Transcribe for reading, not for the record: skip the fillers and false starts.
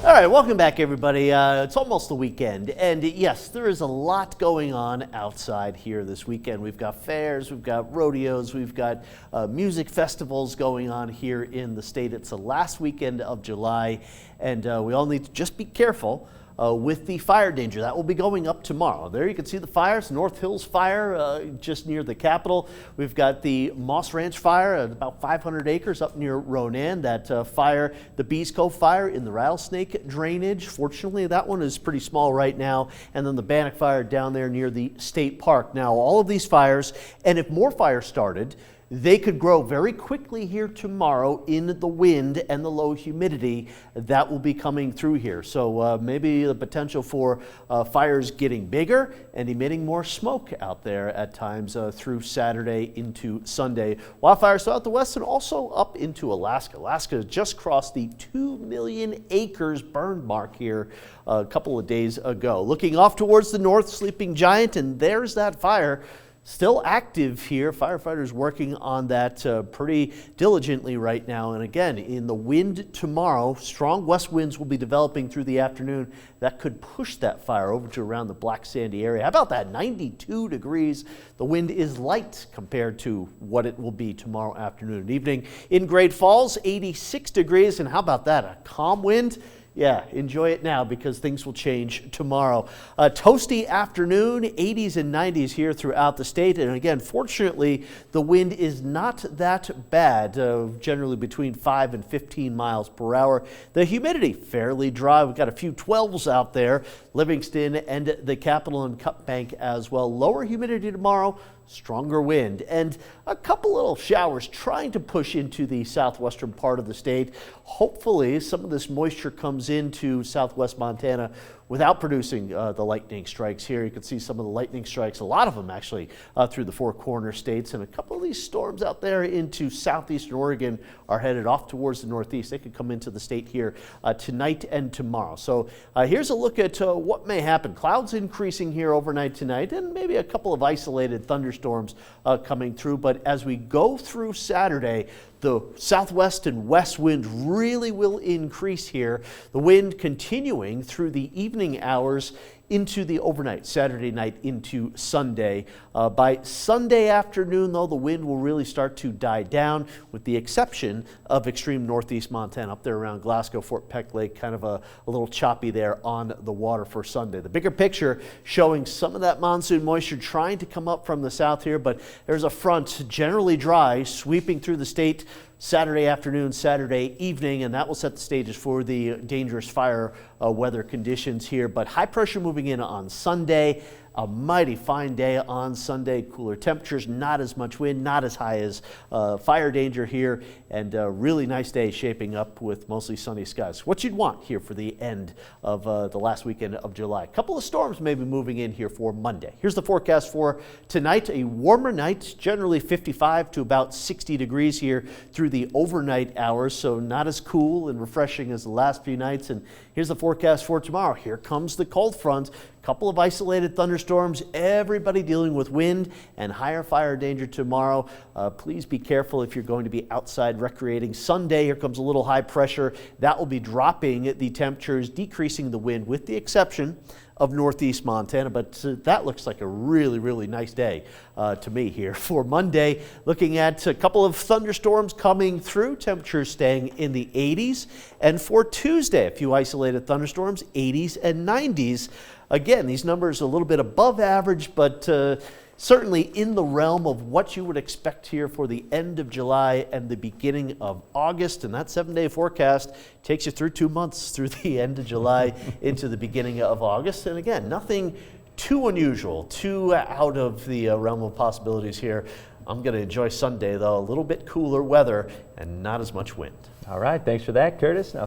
All right, welcome back, everybody. It's almost the weekend, and yes, there is a lot going on outside here this weekend. We've got fairs, we've got rodeos, we've got music festivals going on here in the state. It's the last weekend of July, and we all need to just be careful with the fire danger. That will be going up tomorrow. There you can see the fires, North Hills fire just near the Capitol. We've got the Moss Ranch fire at about 500 acres up near Ronan. That fire, the Bees Cove fire in the Rattlesnake drainage. Fortunately, that one is pretty small right now. And then the Bannock fire down there near the state park. Now, all of these fires, and if more fires started, they could grow very quickly here tomorrow in the wind and the low humidity that will be coming through here. So maybe the potential for fires getting bigger and emitting more smoke out there at times through Saturday into Sunday. Wildfires throughout the west and also up into Alaska. Alaska just crossed the 2 million acres burned mark here a couple of days ago. Looking off towards the north, Sleeping Giant, and there's that fire. Still active here. Firefighters working on that pretty diligently right now. And again, in the wind tomorrow, strong west winds will be developing through the afternoon. That could push that fire over to around the Black Sandy area. How about that? 92 degrees. The wind is light compared to what it will be tomorrow afternoon and evening. In Great Falls, 86 degrees. And how about that? A calm wind. Yeah, enjoy it now because things will change tomorrow. Toasty afternoon, 80s and 90s here throughout the state. And again, fortunately, the wind is not that bad, generally between 5 and 15 miles per hour. The humidity, fairly dry. We've got a few 12s out there, Livingston and the Capitol and Cut Bank as well. Lower humidity tomorrow. Stronger wind and a couple little showers trying to push into the southwestern part of the state. Hopefully some of this moisture comes into southwest Montana without producing the lightning strikes here. You can see some of the lightning strikes, a lot of them actually through the Four Corner states, and a couple of these storms out there into southeastern Oregon are headed off towards the northeast. They could come into the state here tonight and tomorrow. So here's a look at what may happen. Clouds increasing here overnight tonight and maybe a couple of isolated thunderstorms coming through, but as we go through Saturday, the southwest and west winds really will increase here. The wind continuing through the evening hours into the overnight, Saturday night into Sunday. By Sunday afternoon, though, the wind will really start to die down with the exception of extreme northeast Montana up there around Glasgow, Fort Peck Lake, kind of a little choppy there on the water for Sunday. The bigger picture showing some of that monsoon moisture trying to come up from the south here, but there's a front generally dry sweeping through the state Saturday afternoon, Saturday evening, and that will set the stages for the dangerous fire weather conditions here. But high pressure moving in on Sunday. A mighty fine day on Sunday. Cooler temperatures, not as much wind, not as high as fire danger here, and a really nice day shaping up with mostly sunny skies. What you'd want here for the end of the last weekend of July. A couple of storms may be moving in here for Monday. Here's the forecast for tonight. A warmer night, generally 55 to about 60 degrees here through the overnight hours, so not as cool and refreshing as the last few nights. And here's the forecast for tomorrow. Here comes the cold front. Couple of isolated thunderstorms, everybody dealing with wind and higher fire danger tomorrow. Please be careful if you're going to be outside recreating. Sunday, here comes a little high pressure. That will be dropping the temperatures, decreasing the wind with the exception of northeast Montana, but that looks like a really, really nice day to me here. For Monday, looking at a couple of thunderstorms coming through, temperatures staying in the 80s. And for Tuesday, a few isolated thunderstorms, 80s and 90s. Again, these numbers a little bit above average, but certainly in the realm of what you would expect here for the end of July and the beginning of August. And that 7-day forecast takes you through 2 months, through the end of July into the beginning of August. And again, nothing too unusual, too out of the realm of possibilities here. I'm going to enjoy Sunday, though. A little bit cooler weather and not as much wind. All right, thanks for that, Curtis. Now